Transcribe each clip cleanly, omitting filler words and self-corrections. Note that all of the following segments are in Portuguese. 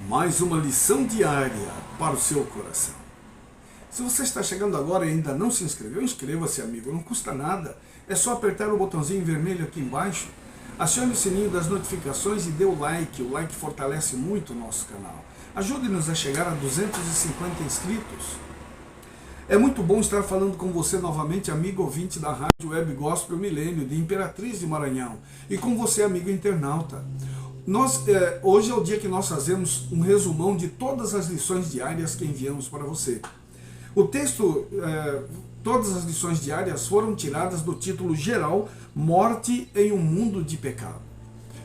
Mais uma lição diária para o seu coração. Se você está chegando agora e ainda não se inscreveu, inscreva-se, amigo, não custa nada. É só apertar o botãozinho vermelho aqui embaixo, acione o sininho das notificações e dê o like fortalece muito o nosso canal. Ajude-nos a chegar a 250 inscritos. É muito bom estar falando com você novamente, amigo ouvinte da Rádio Web Gospel Milênio, de Imperatriz de Maranhão, e com você, amigo internauta. Hoje é o dia que nós fazemos um resumão de todas as lições diárias que enviamos para você. O texto, todas as lições diárias foram tiradas do título geral Morte em um Mundo de Pecado.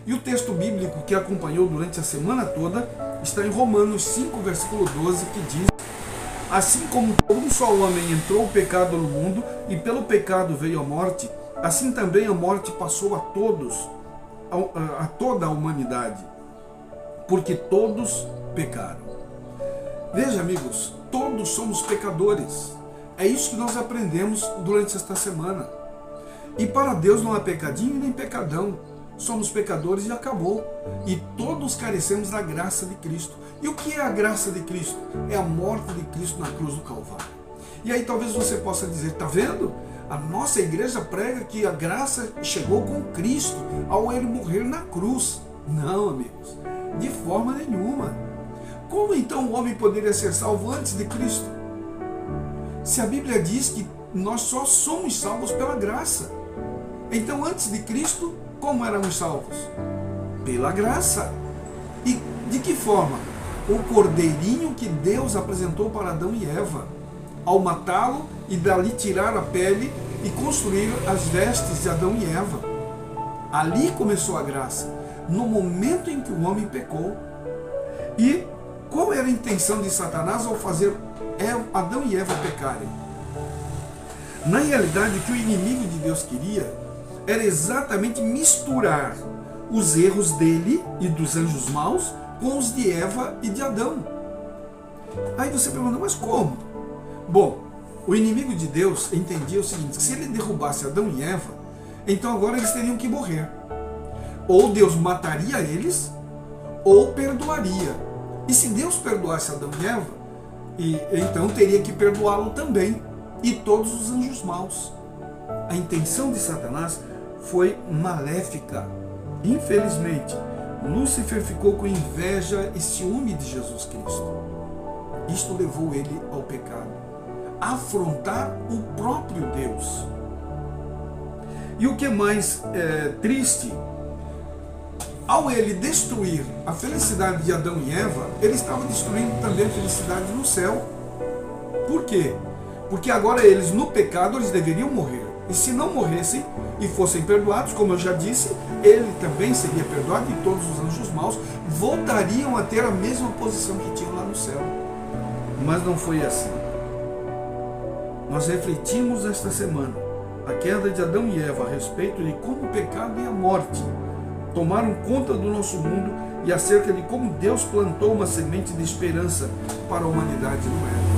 E o texto bíblico que acompanhou durante a semana toda está em Romanos 5, versículo 12, que diz: assim como por um só homem entrou o pecado no mundo, e pelo pecado veio a morte, assim também a morte passou a toda a humanidade, porque todos pecaram. Veja, amigos, todos somos pecadores. É isso que nós aprendemos durante esta semana. E para Deus não há pecadinho nem pecadão. Somos pecadores e acabou. E todos carecemos da graça de Cristo. E o que é a graça de Cristo? É a morte de Cristo na cruz do Calvário. E aí talvez você possa dizer, tá vendo? A nossa igreja prega que a graça chegou com Cristo ao ele morrer na cruz. Não, amigos, de forma nenhuma. Como então o homem poderia ser salvo antes de Cristo? Se a Bíblia diz que nós só somos salvos pela graça. Então antes de Cristo, como éramos salvos? Pela graça. E de que forma? O cordeirinho que Deus apresentou para Adão e Eva, ao matá-lo e dali tirar a pele e construir as vestes de Adão e Eva. Ali começou a graça, no momento em que o homem pecou. E qual era a intenção de Satanás ao fazer Adão e Eva pecarem? Na realidade, o que o inimigo de Deus queria era exatamente misturar os erros dele e dos anjos maus com os de Eva e de Adão. Aí você pergunta, mas como? Bom, o inimigo de Deus entendia o seguinte: se ele derrubasse Adão e Eva, então agora eles teriam que morrer. Ou Deus mataria eles, ou perdoaria. E se Deus perdoasse Adão e Eva, então teria que perdoá-lo também, e todos os anjos maus. A intenção de Satanás foi maléfica. Infelizmente, Lúcifer ficou com inveja e ciúme de Jesus Cristo. Isto levou ele ao pecado, a afrontar o próprio Deus. E o que é mais triste, ao ele destruir a felicidade de Adão e Eva, ele estava destruindo também a felicidade no céu. Por quê? Porque agora eles, no pecado, eles deveriam morrer. E se não morressem e fossem perdoados, como eu já disse, ele também seria perdoado e todos os anjos maus voltariam a ter a mesma posição que tinham lá no céu. Mas não foi assim. Nós refletimos esta semana a queda de Adão e Eva a respeito de como o pecado e a morte tomaram conta do nosso mundo e acerca de como Deus plantou uma semente de esperança para a humanidade no Éden.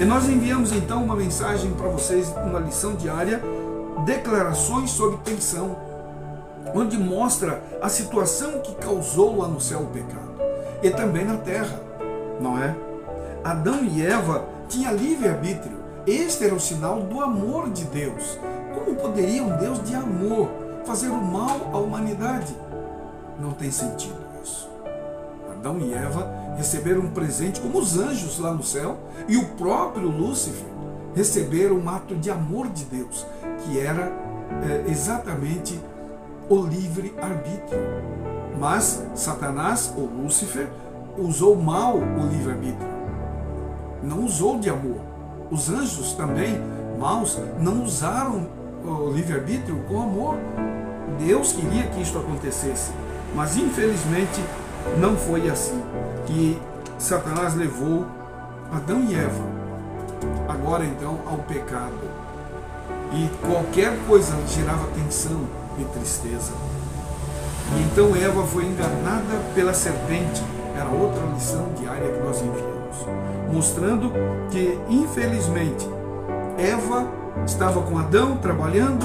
E nós enviamos então uma mensagem para vocês, uma lição diária, declarações sobre tensão, onde mostra a situação que causou lá no céu o pecado e também na terra, não é? Adão e Eva tinham livre-arbítrio. Este era o sinal do amor de Deus. Como poderia um Deus de amor fazer o mal à humanidade? Não tem sentido isso. Adão e Eva receberam um presente como os anjos lá no céu, e o próprio Lúcifer receberam um ato de amor de Deus, que era exatamente o livre-arbítrio. Mas Satanás, ou Lúcifer, usou mal o livre-arbítrio. Não usou de amor. Os anjos também, maus, não usaram o livre-arbítrio com amor. Deus queria que isto acontecesse, mas infelizmente não foi assim. E Satanás levou Adão e Eva, agora então, ao pecado. E qualquer coisa gerava tensão e tristeza. E então Eva foi enganada pela serpente. Era outra lição diária que nós enviamos, mostrando que, infelizmente, Eva estava com Adão trabalhando,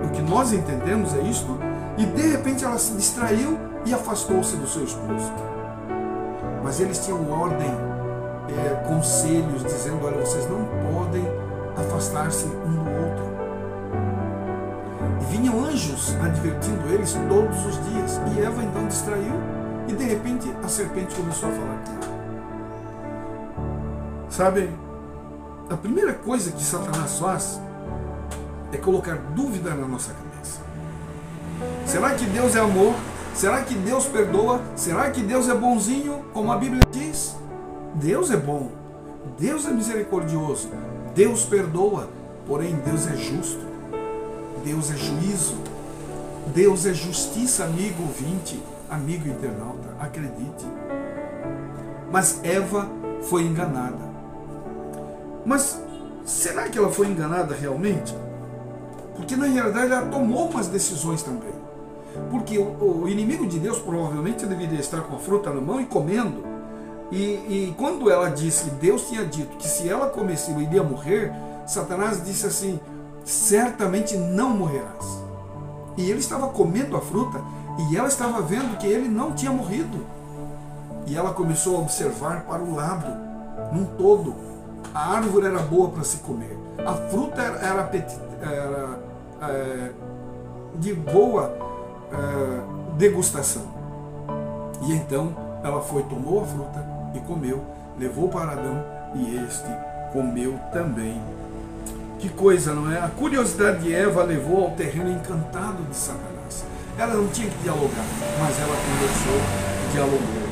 o que nós entendemos é isto, e de repente ela se distraiu e afastou-se do seu esposo. mas eles tinham ordem, conselhos, dizendo: olha, vocês não podem afastar-se um do outro. E vinham anjos advertindo eles todos os dias. E Eva então distraiu, e de repente a serpente começou a falar com ela. Sabe, a primeira coisa que Satanás faz é colocar dúvida na nossa cabeça. Será que Deus é amor? Será que Deus perdoa? Será que Deus é bonzinho, como a Bíblia diz? Deus é bom, Deus é misericordioso, Deus perdoa, porém Deus é justo, Deus é juízo, Deus é justiça, amigo ouvinte, amigo internauta, acredite. Mas Eva foi enganada. Mas será que ela foi enganada realmente? Porque na realidade ela tomou umas decisões também. Porque o inimigo de Deus provavelmente deveria estar com a fruta na mão e comendo. E quando ela disse que Deus tinha dito que se ela comesse ele iria morrer, Satanás disse assim: certamente não morrerás. E ele estava comendo a fruta e ela estava vendo que ele não tinha morrido. E ela começou a observar para o lado, num todo. A árvore era boa para se comer, a fruta era de boa degustação. E então ela foi, tomou a fruta e comeu, levou para Adão e este comeu também. Que coisa, não é? A curiosidade de Eva levou ao terreno encantado de Satanás. Ela não tinha que dialogar, mas ela conversou, dialogou.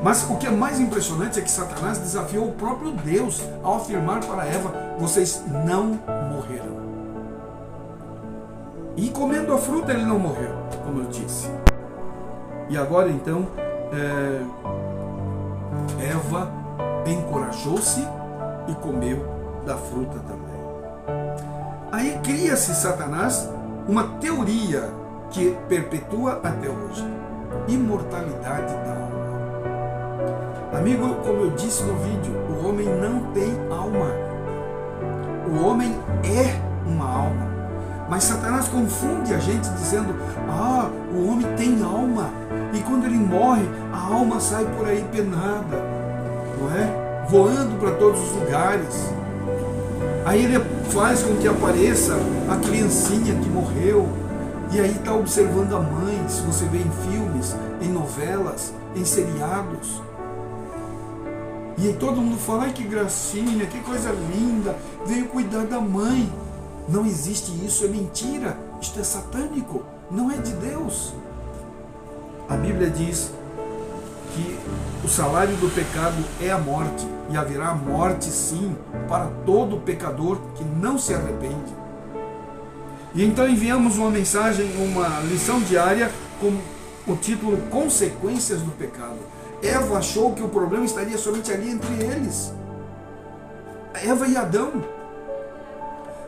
Mas o que é mais impressionante é que Satanás desafiou o próprio Deus ao afirmar para Eva: vocês não morrerão. E comendo a fruta ele não morreu, como eu disse. E agora então Eva encorajou-se e comeu da fruta também. Aí cria-se Satanás uma teoria que perpetua até hoje: imortalidade da alma. Amigo, como eu disse no vídeo, o homem não tem alma. O homem é uma alma. Mas Satanás confunde a gente dizendo: o homem tem alma. E quando ele morre, a alma sai por aí penada, não é? Voando para todos os lugares. Aí ele faz com que apareça a criancinha que morreu. E aí está observando a mãe, se você vê em filmes, em novelas, em seriados. E aí todo mundo fala: ai, que gracinha, que coisa linda, veio cuidar da mãe. Não existe isso, é mentira, isto é satânico, não é de Deus. A Bíblia diz que o salário do pecado é a morte, e haverá morte sim para todo pecador que não se arrepende. E então enviamos uma mensagem, uma lição diária com o título Consequências do Pecado. Eva achou que o problema estaria somente ali entre eles, Eva e Adão.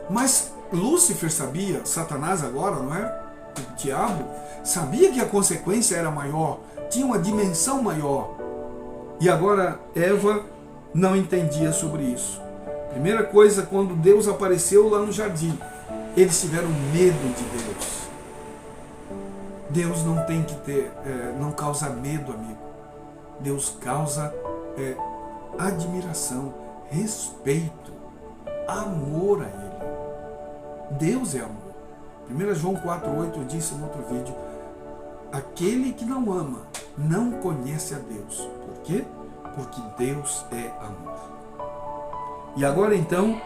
Mas Lúcifer sabia, Satanás agora, não é? O diabo sabia que a consequência era maior, tinha uma dimensão maior. E agora Eva não entendia sobre isso. Primeira coisa, quando Deus apareceu lá no jardim, eles tiveram medo de Deus. Deus não tem que ter, não causa medo, amigo. Deus causa admiração, respeito, amor a Ele. Deus é amor. 1 João 4,8 eu disse no outro vídeo: aquele que não ama não conhece a Deus. Por quê? Porque Deus é amor. E agora então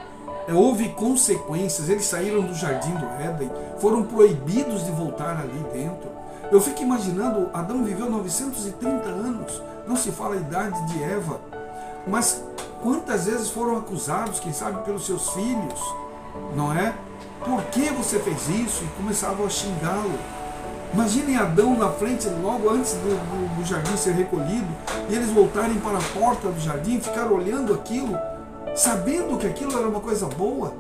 houve consequências. Eles saíram do jardim do Éden, foram proibidos de voltar ali dentro. Eu fico imaginando, Adão viveu 930 anos, não se fala a idade de Eva, mas quantas vezes foram acusados, quem sabe pelos seus filhos, não é? Por que você fez isso? E começavam a xingá-lo. Imaginem Adão na frente, logo antes do jardim ser recolhido, e eles voltarem para a porta do jardim e ficar olhando aquilo, sabendo que aquilo era uma coisa boa.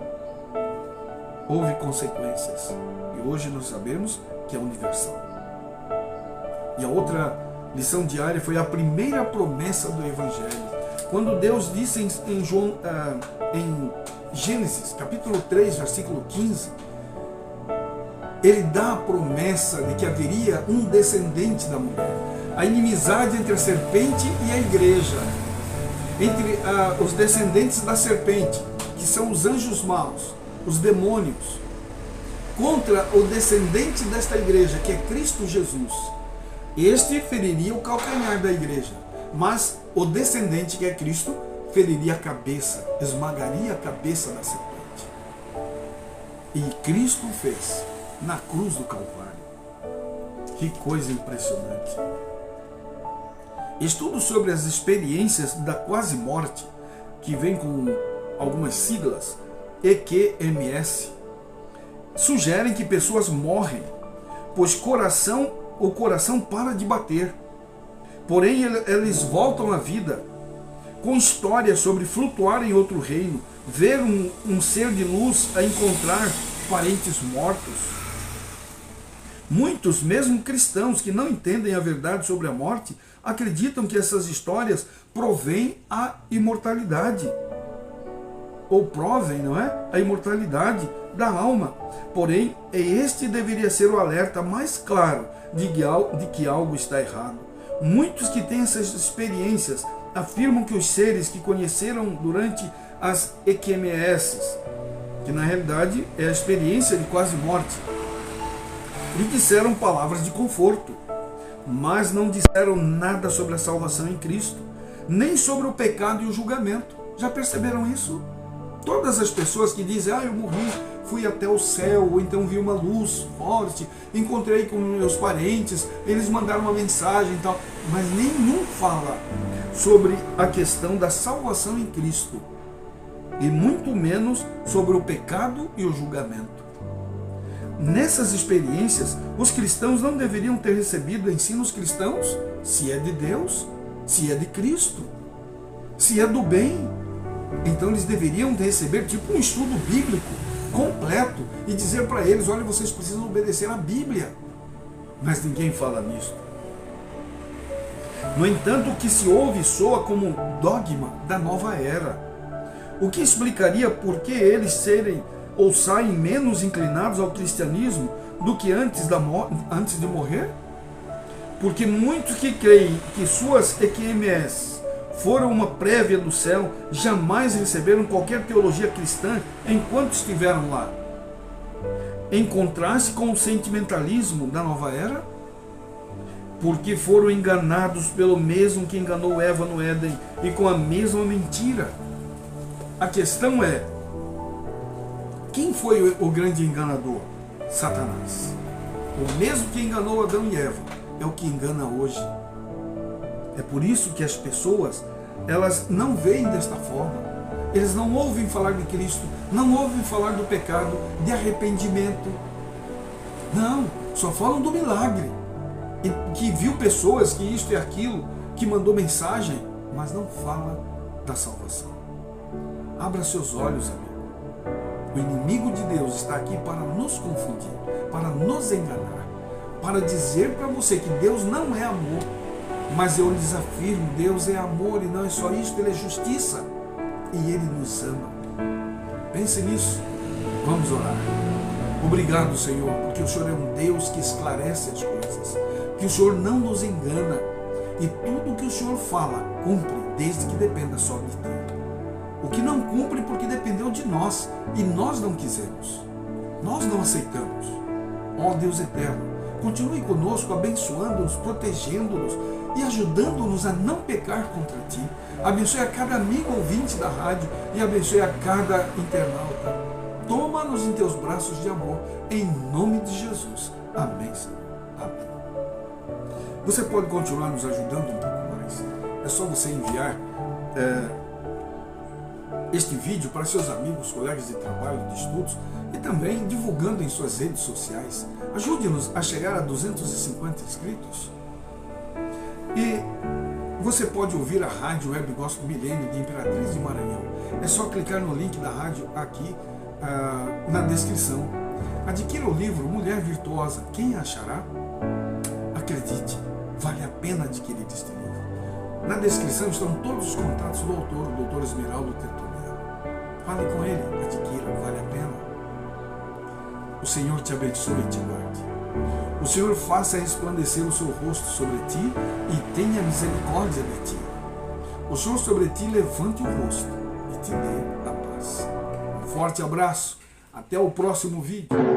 Houve consequências. E hoje nós sabemos que é universal. E a outra lição diária foi a primeira promessa do Evangelho. Quando Deus disse em Gênesis, capítulo 3, versículo 15, Ele dá a promessa de que haveria um descendente da mulher. a inimizade entre a serpente e a igreja, entre os descendentes da serpente, que são os anjos maus, os demônios, contra o descendente desta igreja, que é Cristo Jesus. Este feriria o calcanhar da igreja, mas o descendente, que é Cristo, feriria a cabeça, esmagaria a cabeça da serpente. E Cristo fez na cruz do Calvário. Que coisa impressionante. Estudos sobre as experiências da quase morte, que vem com algumas siglas, EQMS, sugerem que pessoas morrem, pois o coração para de bater. Porém, eles voltam à vida, com histórias sobre flutuar em outro reino, ver um ser de luz a encontrar parentes mortos. Muitos, mesmo cristãos que não entendem a verdade sobre a morte, acreditam que essas histórias provêm a imortalidade. Ou provem, não é? A imortalidade da alma. Porém, este deveria ser o alerta mais claro de que algo está errado. Muitos que têm essas experiências afirmam que os seres que conheceram durante as EQMS, que na realidade é a experiência de quase morte, lhe disseram palavras de conforto, mas não disseram nada sobre a salvação em Cristo, nem sobre o pecado e o julgamento. Já perceberam isso? Todas as pessoas que dizem, eu morri, fui até o céu, ou então vi uma luz forte, encontrei com meus parentes, eles mandaram uma mensagem e tal, mas nenhum fala sobre a questão da salvação em Cristo, e muito menos sobre o pecado e o julgamento. Nessas experiências, os cristãos não deveriam ter recebido ensinos cristãos, se é de Deus, se é de Cristo, se é do bem. Então eles deveriam receber tipo um estudo bíblico completo e dizer para eles, olha, vocês precisam obedecer à Bíblia. Mas ninguém fala nisso. No entanto, o que se ouve soa como dogma da nova era, o que explicaria por que eles serem ou saem menos inclinados ao cristianismo do que antes de morrer? Porque muitos que creem que suas EQMS foram uma prévia do céu, jamais receberam qualquer teologia cristã enquanto estiveram lá. Em contraste com o sentimentalismo da nova era, porque foram enganados pelo mesmo que enganou Eva no Éden e com a mesma mentira. A questão é, quem foi o grande enganador? Satanás. O mesmo que enganou Adão e Eva é o que engana hoje. É por isso que as pessoas, elas não veem desta forma. Eles não ouvem falar de Cristo, não ouvem falar do pecado, de arrependimento. Não, só falam do milagre. E que viu pessoas, que isto e aquilo, que mandou mensagem, mas não fala da salvação. Abra seus olhos, amigo. O inimigo de Deus está aqui para nos confundir, para nos enganar, para dizer para você que Deus não é amor. Mas eu lhes afirmo, Deus é amor e não é só isso, Ele é justiça. E Ele nos ama. Pense nisso. Vamos orar. Obrigado, Senhor, porque o Senhor é um Deus que esclarece as coisas, que o Senhor não nos engana e tudo que o Senhor fala, cumpre, desde que dependa só de Ti. O que não cumpre porque dependeu de nós e nós não quisemos. Nós não aceitamos. Ó Deus eterno, continue conosco, abençoando-nos, protegendo-nos e ajudando-nos a não pecar contra Ti. Abençoe a cada amigo ouvinte da rádio e abençoe a cada internauta. Toma-nos em Teus braços de amor, em nome de Jesus. Amém, Senhor. Amém. Você pode continuar nos ajudando um pouco mais. É só você enviar este vídeo para seus amigos, colegas de trabalho, de estudos e também divulgando em suas redes sociais. Ajude-nos a chegar a 250 inscritos. E você pode ouvir a Rádio Web Gospel Milênio de Imperatriz de Maranhão. É só clicar no link da rádio aqui na descrição. Adquira o livro Mulher Virtuosa, quem achará? Acredite, vale a pena adquirir este livro. Na descrição estão todos os contatos do autor, o Dr. Esmeraldo Tertuliano. Fale com ele, adquira, vale a pena. O Senhor te abençoe e te guarde. O Senhor faça resplandecer o seu rosto sobre ti e tenha misericórdia de ti. O Senhor sobre ti levante o rosto e te dê a paz. Um forte abraço. Até o próximo vídeo.